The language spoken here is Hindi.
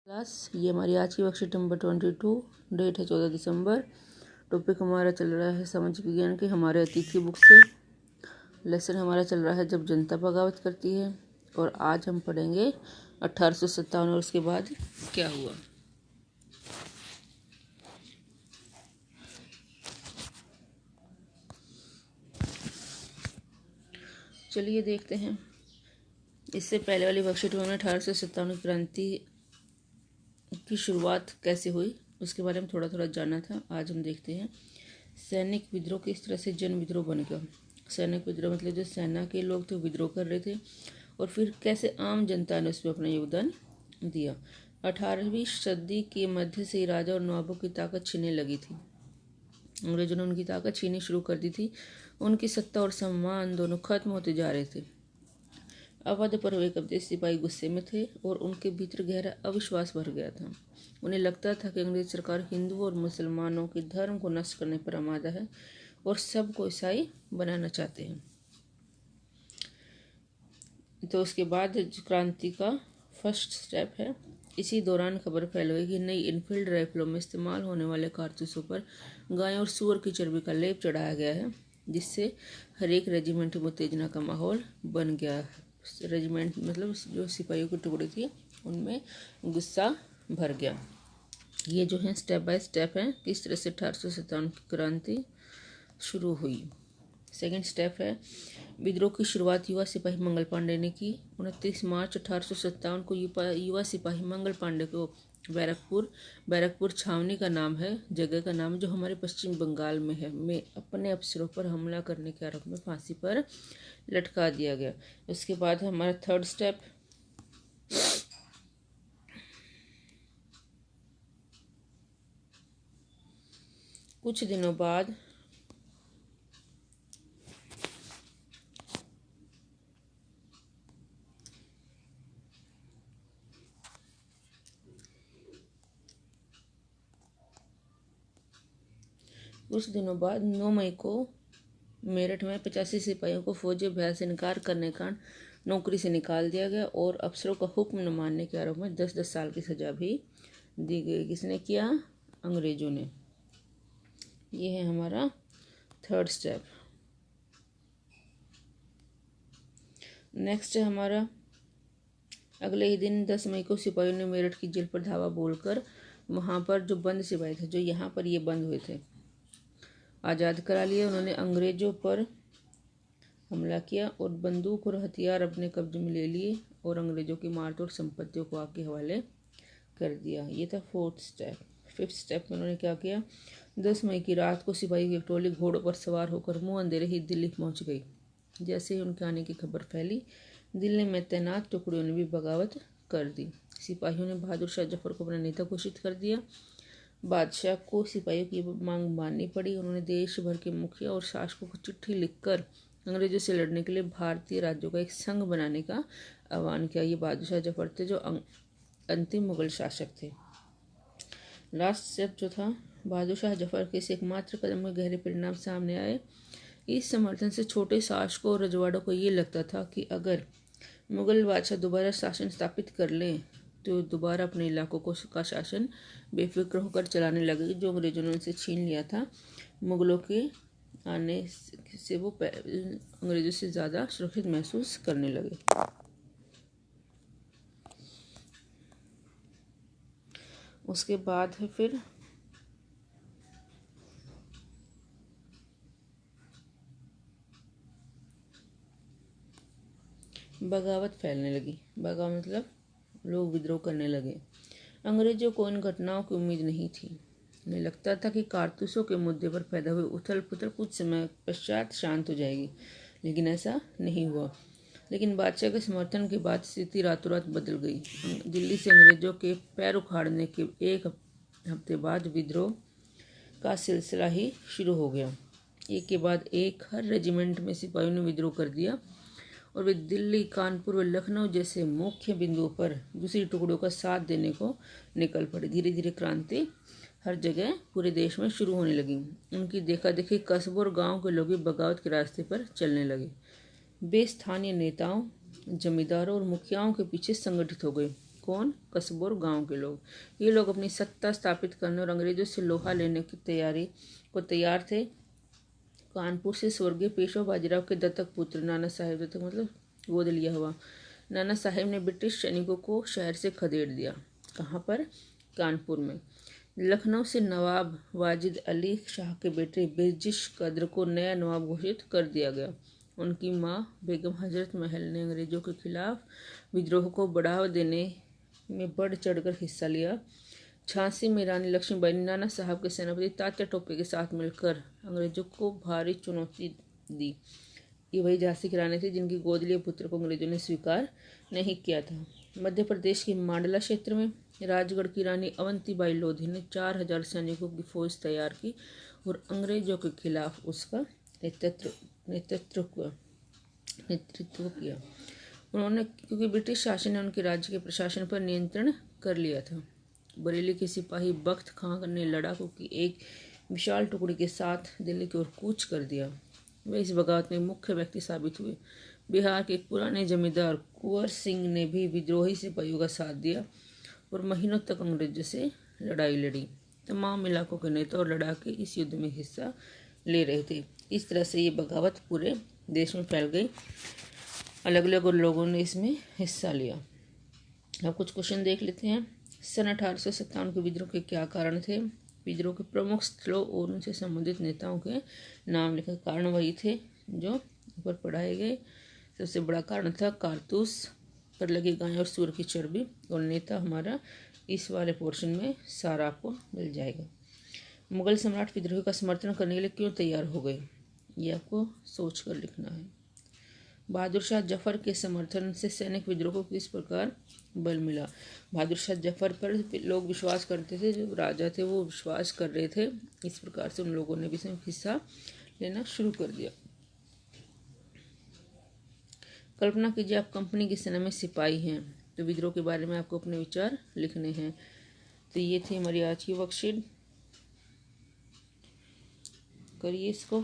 क्लास ये हमारी आज की वर्कशीट नंबर 22। डेट है 14 दिसंबर। टॉपिक हमारा चल रहा है सामाजिक विज्ञान के हमारे अतिथि बुक से। लेसन हमारा चल रहा है जब जनता बगावत करती है। और आज हम पढ़ेंगे 1857 और उसके बाद क्या हुआ। चलिए देखते हैं। इससे पहले वाली वर्कशीट में हमने 1857 क्रांति की शुरुआत कैसे हुई उसके बारे में थोड़ा थोड़ा जाना था। आज हम देखते हैं सैनिक विद्रोह किस तरह से जन विद्रोह बन गया। सैनिक विद्रोह मतलब जो सेना के लोग थे विद्रोह कर रहे थे और फिर कैसे आम जनता ने उसमें अपना योगदान दिया। 18वीं सदी के मध्य से राजा और नवाबों की ताकत छीनने लगी थी। अंग्रेजों ने उनकी ताकत छीननी शुरू कर दी थी। उनकी सत्ता और सम्मान दोनों खत्म होते जा रहे थे। अवध पर हुए कब्जे सिपाही गुस्से में थे और उनके भीतर गहरा अविश्वास भर गया था। उन्हें लगता था कि अंग्रेज सरकार हिंदुओं और मुसलमानों के धर्म को नष्ट करने पर आमादा है और सबको ईसाई बनाना चाहते हैं। तो उसके बाद क्रांति का फर्स्ट स्टेप है। इसी दौरान खबर फैल गई कि नई इनफील्ड राइफलों में इस्तेमाल होने वाले कारतूसों पर गाय और सूअर की चर्बी का लेप चढ़ाया गया है, जिससे हर एक रेजिमेंट में उत्तेजना का माहौल बन गया है। रेजिमेंट मतलब जो सिपाहियों की टुकड़ी थी उनमें गुस्सा भर गया। ये जो है स्टेप बाय स्टेप है किस तरह से 1857 की क्रांति शुरू हुई। सेकंड स्टेप है विद्रोह की शुरुआत युवा सिपाही मंगल पांडे ने की। 29 मार्च 1857 को युवा सिपाही मंगल पांडे को बैरकपुर छावनी का नाम है, जगह का नाम जो हमारे पश्चिम बंगाल में है, में अपने अफसरों पर हमला करने के आरोप में फांसी पर लटका दिया गया। उसके बाद हमारा थर्ड स्टेप कुछ दिनों बाद कुछ दिनों बाद 9 मई को मेरठ में 85 सिपाहियों को फौजी अभ्यास से इनकार करने के कारण नौकरी से निकाल दिया गया और अफसरों का हुक्म न मानने के आरोप में 10-10 साल की सजा भी दी गई। किसने किया? अंग्रेजों ने। ये है हमारा थर्ड स्टेप। नेक्स्ट है हमारा अगले ही दिन 10 मई को सिपाहियों ने मेरठ की जेल पर धावा बोलकर वहाँ पर जो बंद सिपाही थे, जो यहाँ पर ये बंद हुए थे, आज़ाद करा लिए। उन्होंने अंग्रेजों पर हमला किया और बंदूक और हथियार अपने कब्जे में ले लिए और अंग्रेजों की मारतोड़ संपत्तियों को आग के हवाले कर दिया। ये था फोर्थ स्टेप। फिफ्थ स्टेप में उन्होंने क्या किया? 10 मई की रात को सिपाही की एक टोली घोड़ों पर सवार होकर मुंह अंधेरे ही दिल्ली पहुंच गई। जैसे ही उनके आने की खबर फैली, दिल्ली में तैनात टुकड़ियों ने भी बगावत कर दी। सिपाहियों ने बहादुर शाह जफर को अपना नेता घोषित कर दिया। बादशाह को सिपाहियों की मांग माननी पड़ी। उन्होंने देश भर के मुखिया और शासकों को चिट्ठी लिखकर अंग्रेजों से लड़ने के लिए भारतीय राज्यों का एक संघ बनाने का आह्वान किया। ये बहादुर शाह जफर थे जो अंतिम मुगल शासक थे। लास्ट स्टेप जो था, बहादुर शाह जफर के इस एकमात्र कदम में गहरे परिणाम सामने आए। इस समर्थन से छोटे शासकों और रजवाड़ों को ये लगता था कि अगर मुगल बादशाह दोबारा शासन स्थापित कर लें तो दोबारा अपने इलाकों का शासन बेफिक्र होकर चलाने लगे, जो अंग्रेजों ने उनसे छीन लिया था। मुगलों के आने से वो अंग्रेजों से ज़्यादा सुरक्षित महसूस करने लगे। उसके बाद है फिर बगावत फैलने लगी। बगावत मतलब लोग विद्रोह करने लगे। अंग्रेजों को इन घटनाओं की उम्मीद नहीं थी। उन्हें लगता था कि कारतूसों के मुद्दे पर पैदा हुई उथल पुथल कुछ समय पश्चात शांत हो जाएगी, लेकिन ऐसा नहीं हुआ। लेकिन बादशाह के समर्थन के बाद स्थिति रातों रात बदल गई। दिल्ली से अंग्रेजों के पैर उखाड़ने के एक हफ्ते बाद विद्रोह का सिलसिला ही शुरू हो गया। एक के बाद एक हर रेजिमेंट में सिपाहियों ने विद्रोह कर दिया और वे दिल्ली, कानपुर व लखनऊ जैसे मुख्य बिंदुओं पर दूसरी टुकड़ियों का साथ देने को निकल पड़े। धीरे धीरे क्रांति हर जगह पूरे देश में शुरू होने लगी। उनकी देखा देखी कस्बों और गाँव के लोग भी बगावत के रास्ते पर चलने लगे। वे स्थानीय नेताओं, जमींदारों और मुखियाओं के पीछे संगठित हो गए कौन? कस्बों और गाँव के लोग। ये लोग अपनी सत्ता स्थापित करने और अंग्रेजों से लोहा लेने की तैयार थे। कानपुर से स्वर्गीय पेशवा बाजीराव के दत्तक पुत्र नाना साहेब, दत्तक मतलब गोद लिया हुआ, नाना साहेब ने ब्रिटिश सैनिकों को शहर से खदेड़ दिया। कहाँ पर? कानपुर में। लखनऊ से नवाब वाजिद अली शाह के बेटे बिरजिश कद्र को नया नवाब घोषित कर दिया गया। उनकी मां बेगम हजरत महल ने अंग्रेजों के खिलाफ विद्रोह को बढ़ावा देने में बढ़ चढ़कर हिस्सा लिया। झांसी में रानी लक्ष्मीबाई ने नाना साहब के सेनापति तात्या टोपे के साथ मिलकर अंग्रेजों को भारी चुनौती दी। ये वही झांसी की रानी थी जिनकी गोद लिए पुत्र को अंग्रेजों ने स्वीकार नहीं किया था। मध्य प्रदेश के मांडला क्षेत्र में राजगढ़ की रानी अवंतीबाई लोधी ने 4000 सैनिकों की फौज तैयार की और अंग्रेजों के खिलाफ उसका नेतृत्व किया। उन्होंने, क्योंकि ब्रिटिश शासन ने उनके राज्य के प्रशासन पर नियंत्रण कर लिया था। बरेली के सिपाही बख्त खां ने लड़ाकों की एक विशाल टुकड़ी के साथ दिल्ली की ओर कूच कर दिया। वे इस बगावत में मुख्य व्यक्ति साबित हुए। बिहार के पुराने जमींदार कुंवर सिंह ने भी विद्रोही सिपाहियों का साथ दिया और महीनों तक अंग्रेजों से लड़ाई लड़ी। तमाम इलाकों के नेता और लड़ाके इस युद्ध में हिस्सा ले रहे थे। इस तरह से ये बगावत पूरे देश में फैल गई। अलग अलग लोगों ने इसमें हिस्सा लिया। अब कुछ क्वेश्चन देख लेते हैं। सन 1857 के विद्रोह के क्या कारण थे? विद्रोह के प्रमुख स्थलों और उनसे संबंधित नेताओं के नाम लिखे। कारण वही थे जो ऊपर पढ़ाए गए। सबसे बड़ा कारण था कारतूस पर लगी गाय और सूअर की चर्बी, और नेता हमारा इस वाले पोर्शन में सारा आपको मिल जाएगा। मुगल सम्राट विद्रोह का समर्थन करने के लिए क्यों तैयार हो गए? ये आपको सोच कर लिखना है। बहादुर शाह जफर के समर्थन से सैनिक विद्रोह को किस प्रकार बल मिला? बहादुर शाह जफर पर लोग विश्वास करते थे, जो राजा थे वो विश्वास कर रहे थे। इस प्रकार से उन लोगों ने भी इसमें हिस्सा लेना शुरू कर दिया। कल्पना कीजिए आप कंपनी की सेना में सिपाही हैं, तो विद्रोह के बारे में आपको अपने विचार लिखने हैं। तो ये थी हमारी आज की वर्कशीट। करिए इसको।